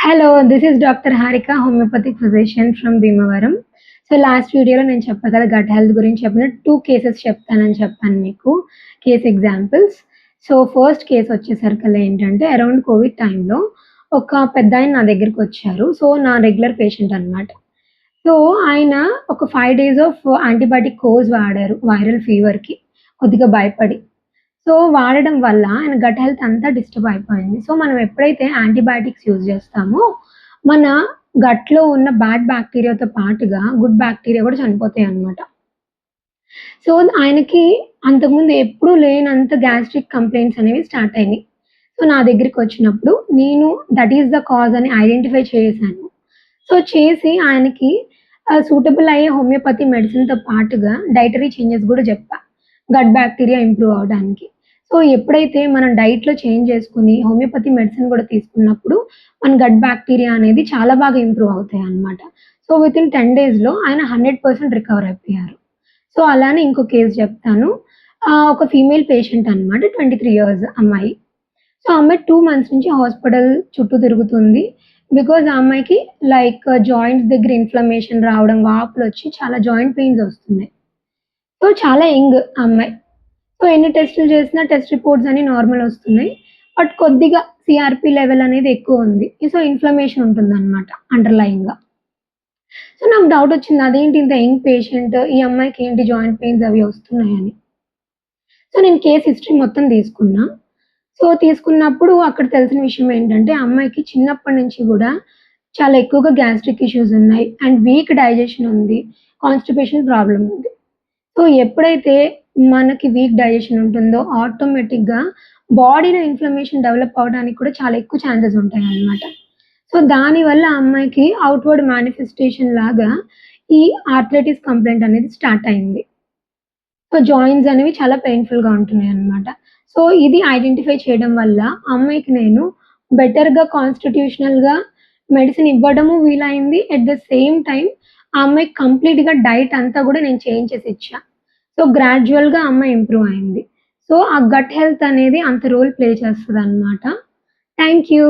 Hello. This is doctor Harika, homoeopathic physician from Bhimavaram. So, last వీడియోలో నేను చెప్పా కదా! గట్ హెల్త్ గురించి చెప్పిన 2 కేసెస్ చెప్తానని చెప్పాను మీకు. Case examples. So, first case వచ్చేసరికల్లా ఏంటంటే అరౌండ్ కోవిడ్ టైమ్‌లో ఒక పెద్దాయన నా దగ్గరికొచ్చారు. సో, నా రెగ్యులర్ పేషెంట్ అనమాట. సో, ఆయన ఒక 5 డేస్ ఆఫ్ యాంటీబయాటిక్ కోర్స్ వాడారు వైరల్ ఫీవర్‌కి కొద్దిగా భయపడి. సో, వాడడం వల్ల ఆయన గట్ హెల్త్ అంతా డిస్టర్బ్ అయిపోయింది. సో, మనం ఎప్పుడైతే యాంటీబయాటిక్స్ యూజ్ చేస్తామో, మన గట్‌లో ఉన్న బ్యాడ్ బాక్టీరియాతో పాటుగా గుడ్ బాక్టీరియా కూడా చనిపోతాయన్నమాట. సో, ఆయనకి అంతకుముందు ఎప్పుడూ లేనంత గ్యాస్ట్రిక్ కంప్లెయింట్స్ అనేవి స్టార్ట్ అయినాయి. సో, నా దగ్గరికొచ్చినప్పుడు నేను దట్ ఈస్ ద కాజ్ అని ఐడెంటిఫై చేశాను. సో, చేసి ఆయనకి సూటబుల్ అయ్యే హోమియోపతి మెడిసిన్‌తో పాటుగా డైటరీ చేంజెస్ గూడా జెప్పా. గట్ బాక్టీరియా ఇంప్రూవ్ అవ్వడానికి. సో, ఎప్పుడైతే మనం డైట్‌లో చేంజ్ చేసుకొని హోమియోపతి మెడిసిన్ గూడా తీసుకున్నప్పుడు మన గట్ బాక్టీరియా అనేది చాలా బాగా ఇంప్రూవ్ అవుతాయన్నమాట. సో, వితిన్ 10 డేస్‌లో ఆయన 100% రికవర్ అయిపోయారు. సో, అలానే ఇంకో కేస్ చెప్తాను. ఒక ఫీమేల్ పేషెంట్ అన్నమాట. 23 ఇయర్స్ అమ్మాయి. సో, ఆ అమ్మాయి 2 మంత్స్ నుంచి హాస్పిటల్ చుట్టూ తిరుగుతుంది. బికాజ్ ఆ అమ్మాయికి లైక్ జాయింట్స్ దగ్గర ఇన్‌ఫ్లమేషన్ రావడం, వాపులొచ్చి చాలా జాయింట్ పెయిన్స్ ఒస్తున్నాయి. సో, చాలా యంగ్ ఆ అమ్మాయి. సో, ఎన్ని టెస్టులు చేసినా టెస్ట్ రిపోర్ట్స్ అన్ని నార్మల్ ఒస్తున్నాయి. బట్ కొద్దిగా సీఆర్‌పీ లెవెల్ అనేది ఎక్కువుంది. సో, ఇన్‌ఫ్లమేషన్ ఉంటుందన్నమాట అండర్‌లయింగ్‌గా. సో, నాకు డౌటొచ్చింది. అదేంటి ఇంత యంగ్ పేషెంట్ ఈ అమ్మాయికి ఏంటి జాయింట్ పెయిన్స్ అవి ఒస్తున్నాయని. సో, నేను కేస్ హిస్టరీ మొత్తం తీసుకున్నా. సో, తీసుకున్నప్పుడు అక్కడ తెలిసిన విషయం ఏంటంటే, ఆ అమ్మాయికి చిన్నప్పటి నుంచి గూడా చాలా ఎక్కువగా గ్యాస్ట్రిక్ ఇష్యూస్ ఉన్నాయి. అండ్ వీక్ డైజెషన్ ఉంది. కాన్‌స్టిపేషన్ ప్రాబ్లమ్ ఉంది. సో, ఎప్పుడైతే మనకి వీక్ డైజెషన్ ఉంటుందో ఆటోమేటిక్‌గా బాడీలో ఇన్‌ఫ్లమేషన్ డెవలప్ అవ్వడానికి కూడా చాలా ఎక్కువ ఛాన్సెస్ ఉంటాయన్నమాట. సో, దానివల్ల ఆ అమ్మాయికి ఔట్‌వర్డ్ మేనిఫెస్టేషన్ లాగా ఈ ఆర్థరైటిస్ కంప్లెయింట్ అనేది స్టార్ట్ అయింది. సో, జాయింట్స్ అనేవి చాలా పెయిన్‌ఫుల్‌గా ఉంటున్నాయన్నమాట. సో, ఇది ఐడెంటిఫై చేయడం వల్ల ఆ అమ్మాయికి నేను బెటర్‌గా కాన్స్టిట్యూషనల్‌గా మెడిసిన్ ఇవ్వడము వీలైంది. ఎట్ ద సేమ్ టైమ్ ఆ అమ్మాయికి కంప్లీట్‌గా డైట్ అంతా గూడా నేను చేంజ్ చేసి ఇచ్చా. సో, గ్రాడ్యుయల్‌గా ఆ అమ్మాయి ఇంప్రూవ్ అయింది. సో, ఆ గట్ హెల్త్ అనేది అంత రోల్ ప్లే చేస్తదన్నమాట. Thank you.